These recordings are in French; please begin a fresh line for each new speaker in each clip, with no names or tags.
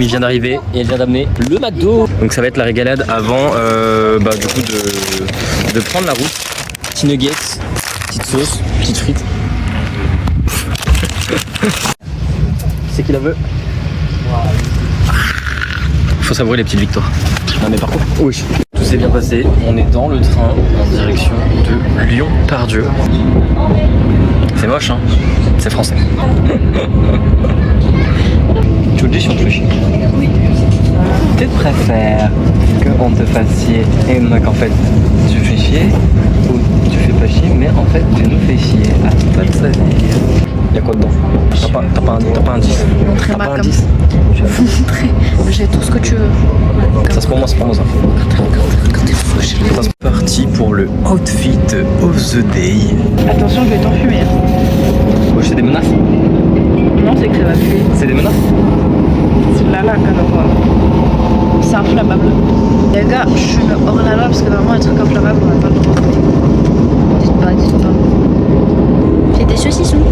vient d'arriver et elle vient d'amener le McDo. Donc ça va être la régalade avant du coup de prendre la route. Petit nuggets, petite sauce, petite frite. C'est qui la veut? Faut savourer les petites victoires. Non mais par contre, oui. Tout s'est bien passé, on est dans le train en direction de Lyon-Part-Dieu. C'est moche hein, c'est français. Tu le dis si on te fait chier? Oui. Tu préfères qu'on te fasse chier et qu'en fait tu fais chier, ou tu fais pas chier mais en fait tu nous fais chier? À toi de choisir. Y'a quoi dedans? T'as pas un 10? T'as pas un 10?
Je vais vous montrer. J'ai tout ce que tu veux.
Ça c'est pour moi, c'est pour moi ça.
Quand t'es fauché.
C'est parti pour le outfit of the day.
Attention, je vais t'enfumer.
Oh, c'est des menaces?
Non, c'est que ça va puer.
C'est des menaces?
C'est de la laque alors. C'est inflammable. Les gars, je suis hors la loi parce que normalement, les trucs inflammables, on n'a pas le droit. Dites pas. C'est des saucissons.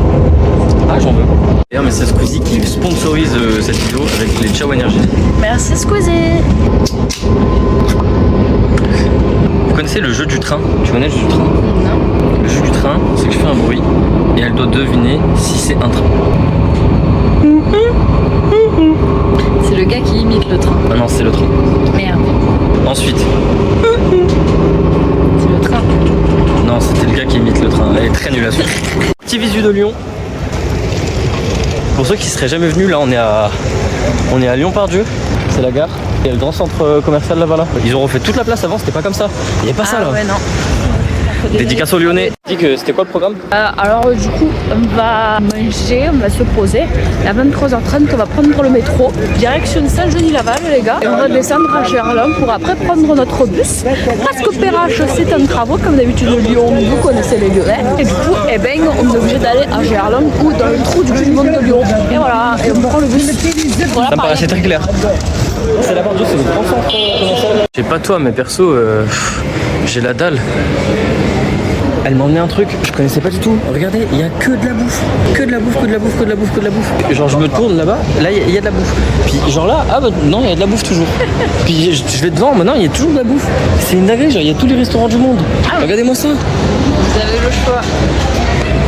Ah, j'en veux. D'ailleurs, mais c'est Squeezie qui sponsorise cette vidéo avec les Ciao Énergie.
Merci Squeezie.
Vous connaissez le jeu du train? Tu connais le jeu du train?
Non.
Le jeu du train, c'est que je fais un bruit et elle doit deviner si c'est un train.
C'est le gars qui imite le train.
Ah non, c'est le train.
Merde.
Ensuite.
C'est le train.
Non, c'était le gars qui imite le train. Elle est très nulle à suivre. Petit visu de Lyon. Pour ceux qui seraient jamais venus, là on est à Lyon-Part-Dieu. C'est la gare. Il y a le grand centre commercial là-bas là. Ils ont refait toute la place avant, c'était pas comme ça. Il n'y avait pas ça là.
Ouais, non.
Dédicace aux Lyonnais. Dis que c'était quoi le programme?
Alors du coup on va manger, on va se poser. À 23h30 on va prendre le métro. Direction Saint-Genis-Laval les gars. Et on va descendre à Gerland pour après prendre notre bus. Parce que Perrache c'est un travaux comme d'habitude Lyon, vous connaissez les Lyonnais. Et du coup on est obligé d'aller à Gerland ou dans le trou du monde de Lyon. Et voilà, et on prend le bus. Voilà,
ça me paraissait très clair. C'est la Part-Dieu, c'est le grand centre commercial. Je sais pas toi mais perso j'ai la dalle. Elle m'a emmené un truc, je connaissais pas du tout. Regardez, il y a que de la bouffe. Que de la bouffe. Genre je me tourne là-bas, là il y a de la bouffe. Puis genre là, ah bah non, il y a de la bouffe toujours. Puis je vais devant, maintenant il y a toujours de la bouffe. C'est une dinguerie, genre il y a tous les restaurants du monde. Regardez-moi ça.
Vous avez le choix.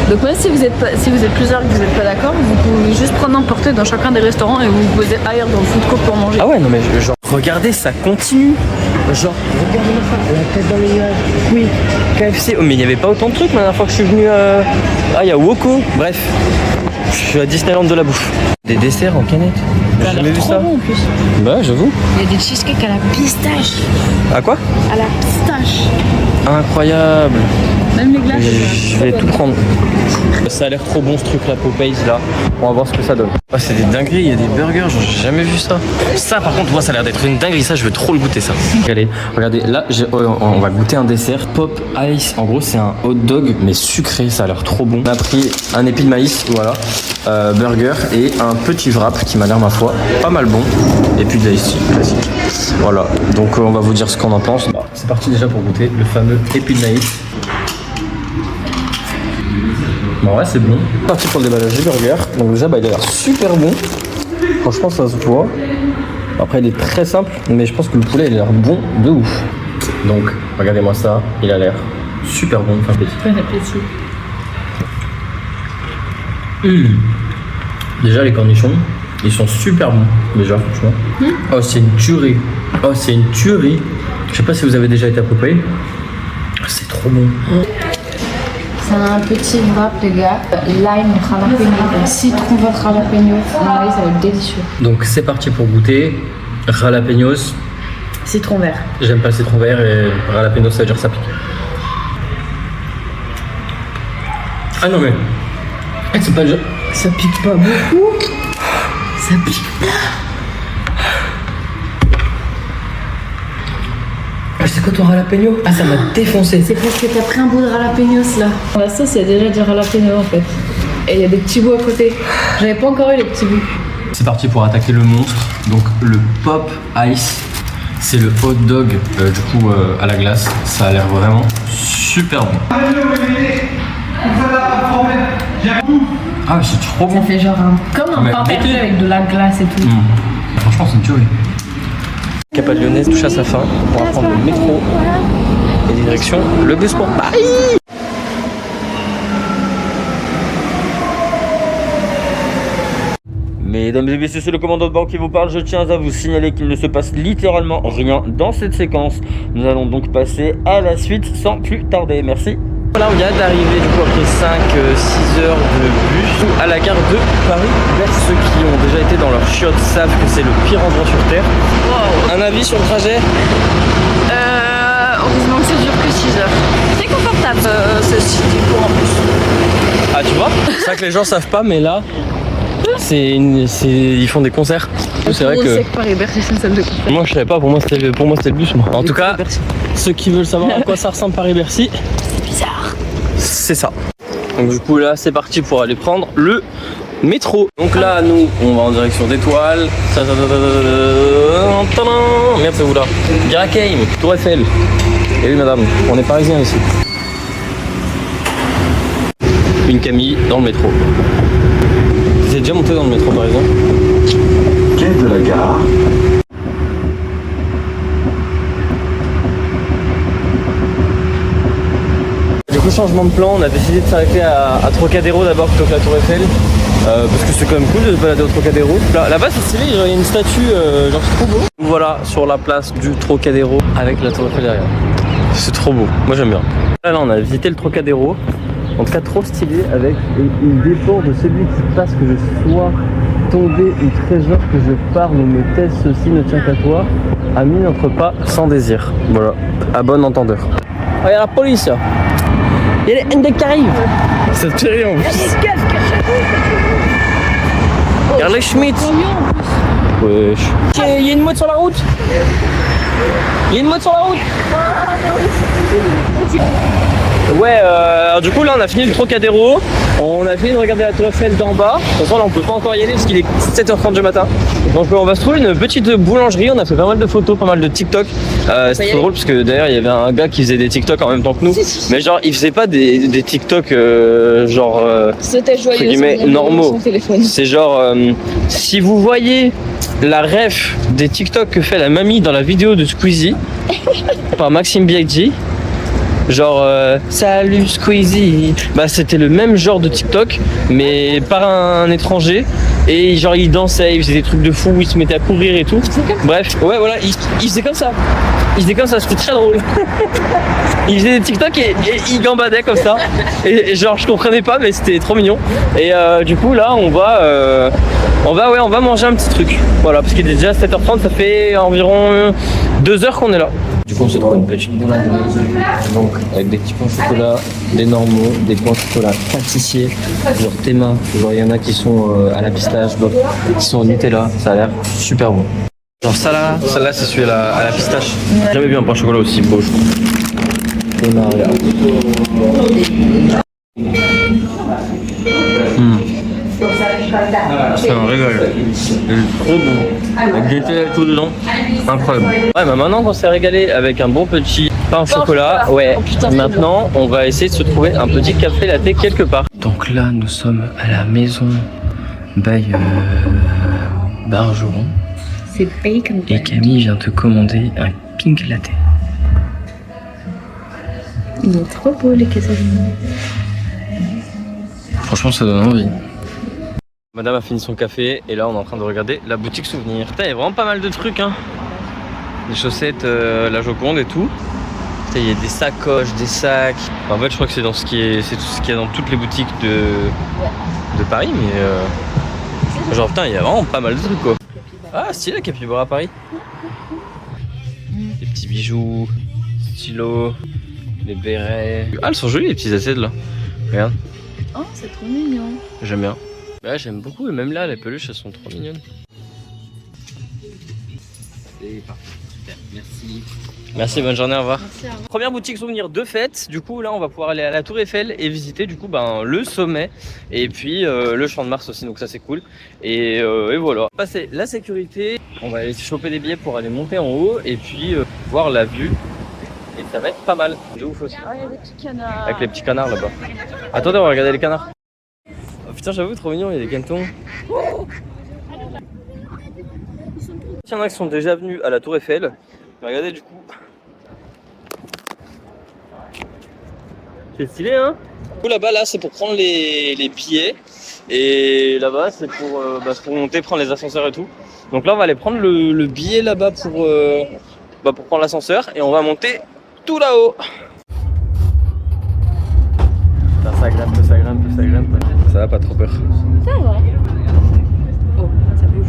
Donc même si vous êtes plusieurs et que vous n'êtes pas d'accord, vous pouvez juste prendre emporter dans chacun des restaurants et vous vous posez ailleurs dans le food court pour manger.
Ah ouais, non mais genre, regardez, ça continue. Genre, regardez-moi ça, la tête dans les nuages. Oui, KFC. Oh mais il n'y avait pas autant de trucs la dernière fois que je suis venu à... Ah, il y a Woko. Bref, je suis à Disneyland de la bouffe. Des desserts en canette. J'ai jamais vu ça.
Bon en plus.
Bah j'avoue.
Il y a des cheesecakes à la pistache.
À quoi?
À la pistache.
Incroyable.
Même les glaces.
Je vais tout prendre. Ça a l'air trop bon ce truc là, Popeyes là. On va voir ce que ça donne. Oh, c'est des dingueries, il y a des burgers, j'ai jamais vu ça. Ça par contre, moi ça a l'air d'être une dinguerie, ça je veux trop le goûter ça. Allez, regardez, là on va goûter un dessert. Pop Ice, en gros c'est un hot dog mais sucré, ça a l'air trop bon. On a pris un épi de maïs, voilà, burger et un petit wrap qui m'a l'air ma foi pas mal bon. Et puis de l'ice classique. Voilà, donc on va vous dire ce qu'on en pense. Bah, c'est parti déjà pour goûter le fameux épi de maïs. Bon ouais c'est bon. Parti pour le déballage du burger. Donc déjà bah, il a l'air super bon. Franchement ça se voit. Après il est très simple mais je pense que le poulet il a l'air bon de ouf. Donc regardez-moi ça, il a l'air super bon. Enfin petit. Déjà les cornichons, ils sont super bons déjà franchement. Oh c'est une tuerie. Oh c'est une tuerie. Je sais pas si vous avez déjà été à Popeye. C'est trop bon.
C'est un petit wrap les gars. Lime jalapeno. Citron votre jalapeno. Ça va être délicieux.
Donc c'est parti pour goûter. Jalapenos.
Citron vert.
J'aime pas le citron vert et jalapenos ça veut dire ça pique. Ah non mais c'est pas le...
Ça pique pas beaucoup. Ça pique pas.
C'est quoi ton jalapeno? Ah ça m'a défoncé.
C'est parce que t'as pris un bout de jalapenos là. La sauce il y a déjà du jalapeno en fait. Et il y a des petits bouts à côté. J'avais pas encore eu les petits bouts.
C'est parti pour attaquer le monstre. Donc le Pop Ice, c'est le hot dog du coup à la glace. Ça a l'air vraiment super bon. Ah c'est trop bon.
Ça fait genre comme un pain percé avec de la glace et tout.
Franchement, c'est une tuerie. Capade lyonnaise touche à sa fin. On va prendre le métro et direction le bus pour Paris. Mesdames et messieurs, c'est le commandant de bord qui vous parle. Je tiens à vous signaler qu'il ne se passe littéralement rien dans cette séquence. Nous allons donc passer à la suite sans plus tarder. Merci. Voilà, on vient d'arriver du coup après 5-6 heures de bus à la gare de Paris. Ceux qui ont déjà été dans leur chiotte savent que c'est le pire endroit sur Terre. Wow. Un avis sur le trajet?
Heureusement que ça dure que 6 heures. Très confortable, c'est city pour en plus.
Ah, tu vois? C'est vrai que les gens savent pas, mais là, ils font des concerts. C'est vrai que
Paris-Bercy, c'est une salle de concert.
moi je savais pas, pour moi c'était le bus moi. En tout cas, ceux qui veulent savoir à quoi ça ressemble Paris-Bercy,
c'est bizarre.
C'est ça. Donc du coup là c'est parti pour aller prendre le métro. Donc là nous on va en direction d'Étoile. Merde c'est où là? Girakeim, Tour Eiffel. Et oui madame, on est parisiens ici. Une Camille dans le métro. Vous êtes déjà monté dans le métro par exemple?
Quai de la gare.
Du coup changement de plan, on a décidé de s'arrêter à Trocadéro d'abord plutôt que la Tour Eiffel. Parce que c'est quand même cool de se balader au Trocadéro. Là-bas c'est stylé, il y a une statue, genre c'est trop beau. Voilà, sur la place du Trocadéro avec la Tour Eiffel derrière. C'est trop beau, moi j'aime bien. Là on a visité le Trocadéro. En tout cas trop stylé, avec il dépend de celui qui passe que je sois tombé ou trésor que je pars, ne me taise, ceci ne tient qu'à toi. Ami n'entre pas sans désir. Voilà, à bon entendeur. Oh, il y a la police. Il y a les ND qui arrivent. C'est terrible en plus. Il y a les Schmitt. Wesh. Il y a une mode sur la route. Il y a une mode sur la route. Ouais, du coup là on a fini le Trocadéro, on a fini de regarder la Tour Eiffel d'en bas. De toute façon là on peut pas encore y aller parce qu'il est 7h30 du matin. Donc on va se trouver une petite boulangerie, on a fait pas mal de photos, pas mal de TikTok. C'était trop drôle parce que d'ailleurs il y avait un gars qui faisait des TikTok en même temps que nous. Mais genre il faisait pas des TikTok genre
c'était joyeux,
guillemets, normaux. C'est genre si vous voyez la ref des TikTok que fait la mamie dans la vidéo de Squeezie par Maxime Biaggi. Genre salut Squeezie, bah c'était le même genre de TikTok mais par un étranger et genre il dansait, il faisait des trucs de fou, il se mettait à courir et tout. Bref, ouais voilà, il faisait comme ça. Il faisait comme ça, c'était très drôle. Il faisait des TikTok et il gambadait comme ça. Et genre je comprenais pas mais c'était trop mignon. Et du coup là on va manger un petit truc. Voilà, parce qu'il est déjà 7h30, ça fait environ 2 heures qu'on est là. Du coup on se trouve une petite boulade donc avec des petits pains au chocolat, des normaux, des pains au chocolat pâtissiers, genre Théma, genre il y en a qui sont à la pistache, d'autres qui sont au Nutella, ça a l'air super bon. Genre celle-là c'est celui à la pistache. J'ai jamais vu un pain au chocolat aussi beau je trouve. Théma, regarde. C'est un régal. C'est trop bon. Avec des thés et tout dedans. Incroyable. Ouais, bah maintenant qu'on s'est régalé avec un bon petit pain au chocolat, ouais. Maintenant, on va essayer de se trouver un petit café latte quelque part. Donc là, nous sommes à la maison by Bargeron.
C'est bacon.
Et Camille vient de commander un pink latte.
Ils sont trop beaux les quesadillas.
Franchement, ça donne envie. Madame a fini son café et là on est en train de regarder la boutique souvenir. Putain, il y a vraiment pas mal de trucs hein. Des chaussettes, la Joconde et tout. Putain, il y a des sacoches, des sacs. Enfin, en fait je crois que c'est tout ce qu'il y a dans toutes les boutiques de Paris mais genre putain il y a vraiment pas mal de trucs quoi. Ah stylé la capybara à Paris. Des petits bijoux, stylos, des bérets. Ah elles sont jolies les petits assiettes là. Regarde.
Oh c'est trop mignon.
J'aime bien. Ouais, j'aime beaucoup et même là les peluches elles sont trop mignonnes. C'est parti, super, merci. Merci, bonne journée, au revoir. Merci, au revoir. Première boutique souvenir de fête, du coup là on va pouvoir aller à la Tour Eiffel et visiter du coup le sommet et puis le Champ de Mars aussi, donc ça c'est cool. Et voilà, passer la sécurité, on va aller choper des billets pour aller monter en haut et puis voir la vue. Et ça va être pas mal, de ouf aussi.
Ah, il y a des petits canards.
Avec les petits canards là-bas. Attendez, on va regarder les canards. Oh, putain j'avoue trop mignon, il y a des cantons.
Ils sont
Il y en a qui sont déjà venus à la Tour Eiffel. Regardez du coup. C'est stylé hein. Du coup là-bas là c'est pour prendre les billets. Et là-bas c'est pour monter, prendre les ascenseurs et tout. Donc là on va aller prendre le billet là-bas pour prendre l'ascenseur. Et on va monter tout là-haut. Ça grimpe, ça grimpe, ça grimpe. Ça va, pas trop peur.
Ça va. Oh, ça bouge.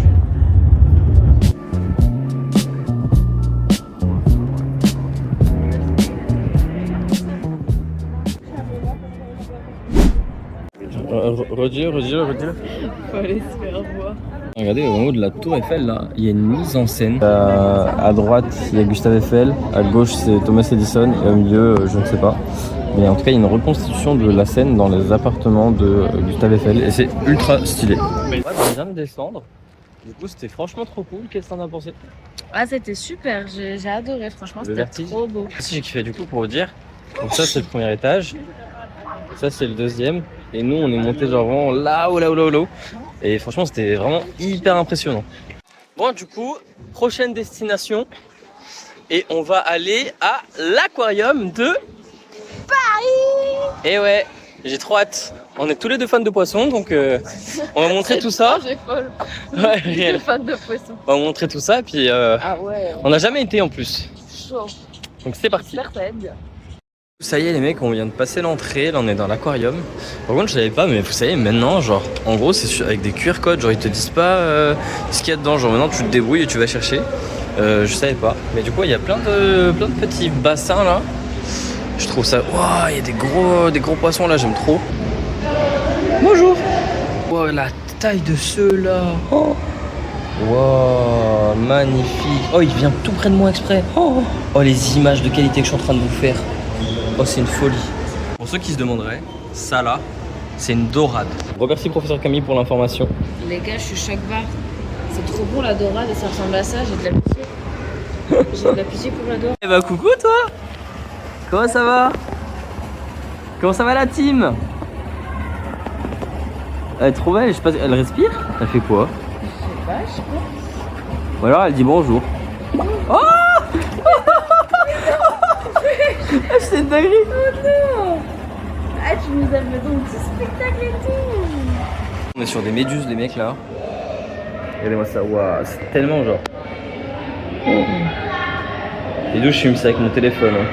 Redis-le.
Faut aller se faire voir.
Regardez au haut de la Tour Eiffel là, il y a une mise en scène. À droite il y a Gustave Eiffel, à gauche c'est Thomas Edison et au milieu je ne sais pas. Mais en tout cas il y a une reconstitution de la scène dans les appartements de Gustave Eiffel et c'est ultra stylé. Ouais, on vient de descendre. Du coup c'était franchement trop cool. Qu'est-ce que t'en as pensé?
Ah c'était super, j'ai adoré, franchement c'était trop beau.
Si j'ai kiffé du coup pour vous dire. Donc ça c'est le premier étage. Ça c'est le deuxième. Et nous on est monté genre vraiment là-haut. Et franchement c'était vraiment hyper impressionnant. Bon du coup, prochaine destination. Et on va aller à l'aquarium de Paris. Et ouais, j'ai trop hâte. On est tous les deux fans de poissons, donc on va montrer tout ça.
J'ai folle.
Ouais, réel.
Fan de poisson.
On va montrer tout ça, et puis
Ah ouais.
on n'a jamais été en plus.
Chaud.
Donc c'est parti.
Certaine.
Ça y est les mecs, on vient de passer l'entrée, là on est dans l'aquarium. Par contre je savais pas, mais vous savez maintenant, genre en gros c'est avec des QR codes, genre ils te disent pas ce qu'il y a dedans, genre maintenant tu te débrouilles et tu vas chercher. Je savais pas, mais du coup il y a plein de petits bassins là. Je trouve ça, waouh, il y a des gros poissons là, j'aime trop. Bonjour. Wow, la taille de ceux là. Oh. Wow, magnifique. Oh, il vient tout près de moi exprès. Oh, les images de qualité que je suis en train de vous faire. Oh, c'est une folie. Pour ceux qui se demanderaient, ça là, c'est une dorade. Remercie professeur Camille pour l'information.
Les gars, je suis choc barre. C'est trop bon la dorade et ça ressemble à ça, j'ai de la pitié. J'ai de la pitié pour la dorade.
Eh bah coucou toi. Comment ça va? Comment ça va la team? Elle est trop belle, je sais pas, elle respire? Elle fait quoi?
Je sais pas.
Ou alors elle dit bonjour. Oh c'est une dinguerie.
Oh non. Ah, tu nous as fait donc petit spectacle et tout.
On est sur des méduses les mecs là. Regardez-moi ça, waouh, c'est tellement genre. Et d'où je filme ça avec mon téléphone. Hein.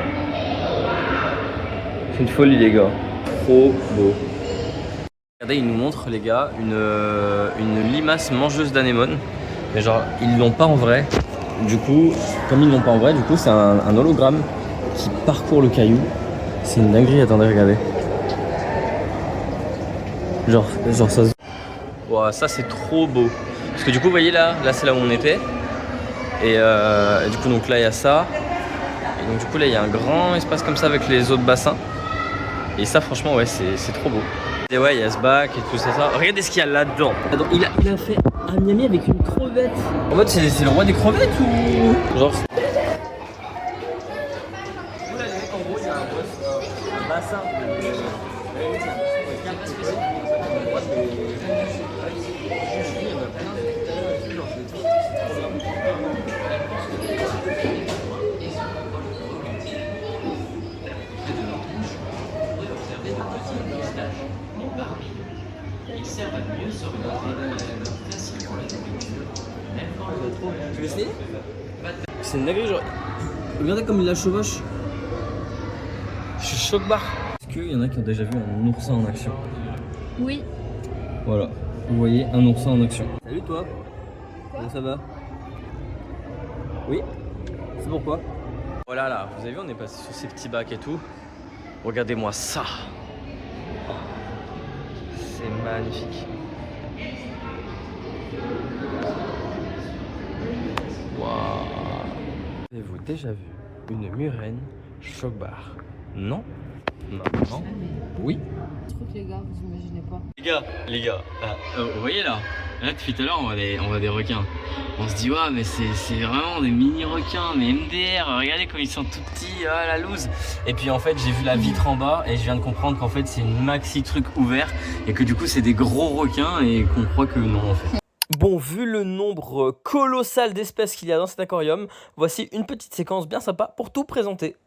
C'est une folie les gars. Trop beau. Regardez, ils nous montrent les gars une limace mangeuse d'anémones. Mais genre ils l'ont pas en vrai. Du coup, comme ils l'ont pas en vrai, du coup c'est un hologramme qui parcourt le caillou. C'est une dinguerie, attendez, regardez. Genre ça se... Wow, ça c'est trop beau. Parce que du coup, vous voyez là c'est là où on était. Et du coup, donc là il y a ça. Et donc du coup là il y a un grand espace comme ça avec les autres bassins. Et ça franchement ouais c'est trop beau. Et ouais il y a ce bac et tout ça. Regardez ce qu'il y a là-dedans. Il a fait un Miami avec une crevette. En mode c'est le roi des crevettes ou... Genre... En gros il y a un bassin. Tu veux essayer? C'est une dinguerie genre. Regardez comme il la chevauche. Je suis choc-barre. Est-ce qu'il y en a qui ont déjà vu un oursin en action?
Oui.
Voilà. Vous voyez un oursin en action. Salut toi. Comment ça va? Oui. C'est pourquoi? Voilà là, vous avez vu on est passé sur ces petits bacs et tout. Regardez-moi ça. C'est magnifique. Waouh. Avez-vous déjà vu une murène choc-barre? Non? Non? Oui?
Je trouve que les gars, vous imaginez pas.
Les gars, vous voyez là depuis tout à l'heure on voit des requins. On se dit ouais mais c'est vraiment des mini requins, mais MDR, regardez comme ils sont tout petits, ah la loose. Et puis en fait j'ai vu la vitre en bas et je viens de comprendre qu'en fait c'est une maxi truc ouvert et que du coup c'est des gros requins et qu'on croit que non en fait. Bon, vu le nombre colossal d'espèces qu'il y a dans cet aquarium, voici une petite séquence bien sympa pour tout présenter.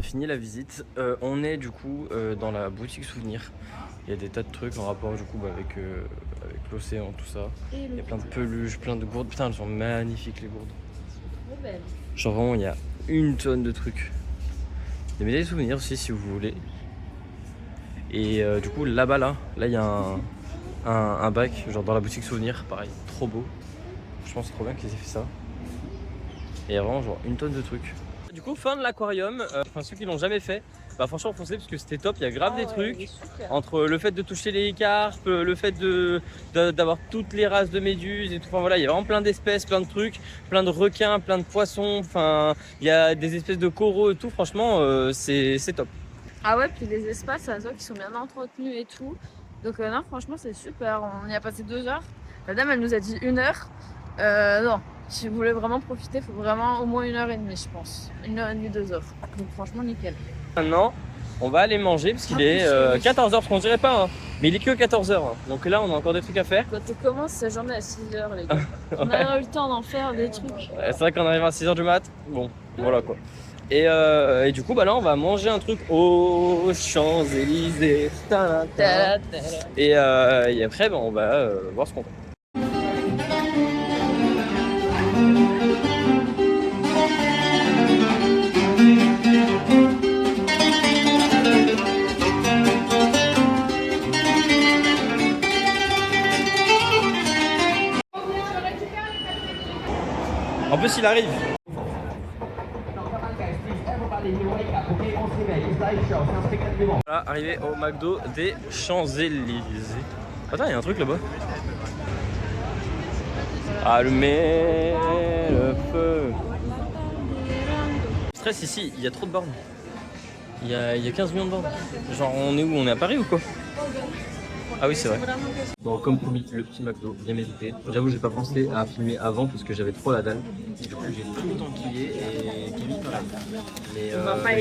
Fini la visite, on est du coup dans la boutique souvenir. Il y a des tas de trucs en rapport du coup avec l'océan, tout ça. Il y a plein de peluches, plein de gourdes. Putain, elles sont magnifiques les gourdes.
Trop belle.
Genre vraiment, il y a une tonne de trucs. Des médailles de souvenirs aussi si vous voulez. Et du coup là-bas là il y a un bac genre dans la boutique souvenir, pareil, trop beau. Je pense trop bien qu'ils aient fait ça. Et il y a vraiment genre une tonne de trucs. Du coup, fin de l'aquarium, enfin ceux qui l'ont jamais fait, bah franchement foncez parce que c'était top, il y a grave des trucs. Entre le fait de toucher les carpes, le fait d'avoir toutes les races de méduses et tout, enfin voilà, il y a vraiment plein d'espèces, plein de trucs, plein de requins, plein de poissons, enfin il y a des espèces de coraux et tout, franchement c'est top.
Ah ouais, puis les espaces, ça se voit qu'ils sont bien entretenus et tout. Donc non, franchement c'est super, on y a passé 2 heures. La dame elle nous a dit 1 heure. Non. Si vous voulez vraiment profiter, il faut vraiment au moins 1h30 je pense. 1h30, 2 heures. Donc franchement nickel.
Maintenant, on va aller manger parce qu'il est 14h, parce qu'on dirait pas, hein, mais il est que 14h. Hein. Donc là, on a encore des trucs à faire.
Quand on commence sa journée à 6h les gars. On a eu le temps d'en faire des trucs.
Ouais, c'est vrai qu'on arrive à 6h du mat. Bon, voilà quoi. Et du coup, bah là, on va manger un truc aux Champs-Élysées. Et après, bah, on va voir ce qu'on fait. En plus, il arrive. Voilà, arrivé au McDo des Champs-Élysées. Attends, il y a un truc là-bas. Allumez le feu. Stress ici, il y a trop de bornes. Il y a 15 millions de bornes. Genre, on est où? On est à Paris ou quoi? Ah oui, c'est vrai. Bon, comme promis, le petit McDo, bien mérité. J'avoue, j'ai pas pensé à filmer avant parce que j'avais trop la dalle. Du coup, j'ai tout le temps plié et Camille pareil. Mais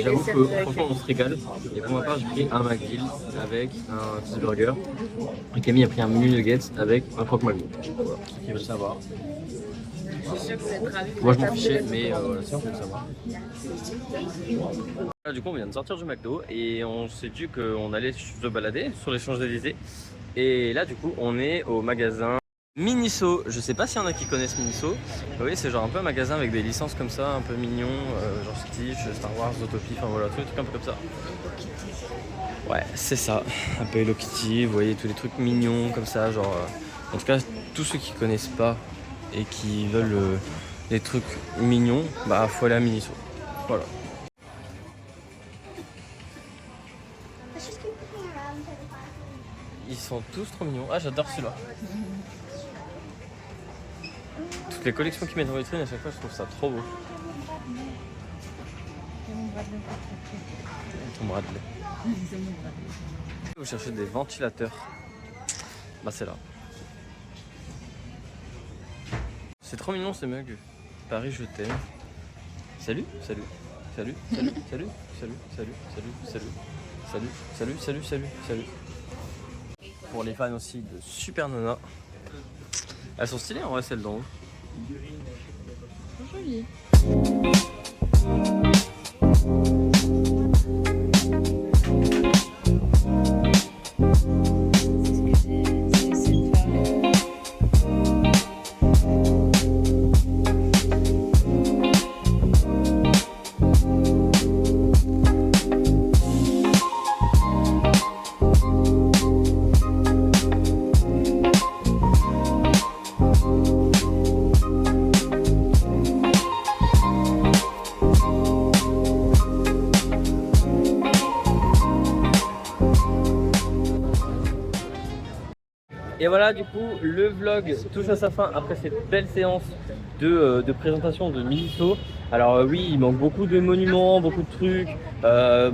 j'avoue que franchement, on se régale. Et pour ma part, j'ai pris un McGrill avec un cheeseburger. Et Camille a pris un menu nuggets avec un croque McDo. Voilà, qui veut le savoir. Moi, je m'en fichais, mais voilà, c'est pour le savoir. Du coup, on vient de sortir du McDo et on s'est dit qu'on allait se balader sur les Champs-Élysées. Et là du coup on est au magasin Miniso. Je sais pas s'il y en a qui connaissent Miniso. Oui, c'est genre un peu un magasin avec des licences comme ça, un peu mignon, genre Stitch, Star Wars, Autopie, enfin voilà, tous les trucs un peu comme ça. Ouais, c'est ça, un peu Hello Kitty, vous voyez tous les trucs mignons comme ça, genre en tout cas tous ceux qui connaissent pas et qui veulent des trucs mignons, bah faut aller à Miniso. Voilà. Ils sont tous trop mignons. Ah, j'adore celui-là. Toutes les collections qu'ils mettent en vitrine, à chaque fois, je trouve ça trop beau. Tom Bradley. Vous cherchez des ventilateurs. Bah, c'est là. C'est trop mignon ces mugs. Paris, je t'aime. Salut, salut, salut, salut, salut, salut, salut, salut, salut, salut, salut, salut, salut. Pour les fans aussi de Super Nana. Elles sont stylées en vrai celles d'en haut.
Joli.
Et voilà, du coup, le vlog touche à sa fin après cette belle séance de présentation de Miniso. Alors oui, il manque beaucoup de monuments, beaucoup de trucs.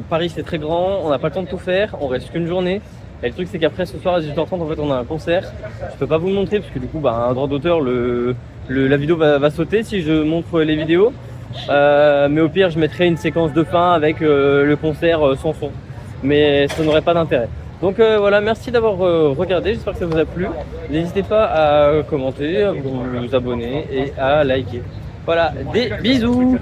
Paris, c'est très grand, on n'a pas le temps de tout faire, on reste qu'une journée. Et le truc, c'est qu'après ce soir à 18h30, en fait, on a un concert. Je peux pas vous le montrer parce que du coup, bah, un droit d'auteur, la vidéo va sauter si je montre les vidéos. Mais au pire, je mettrai une séquence de fin avec le concert sans son. Mais ça n'aurait pas d'intérêt. Donc voilà, merci d'avoir regardé, j'espère que ça vous a plu. N'hésitez pas à commenter, à vous abonner et à liker. Voilà, des bisous.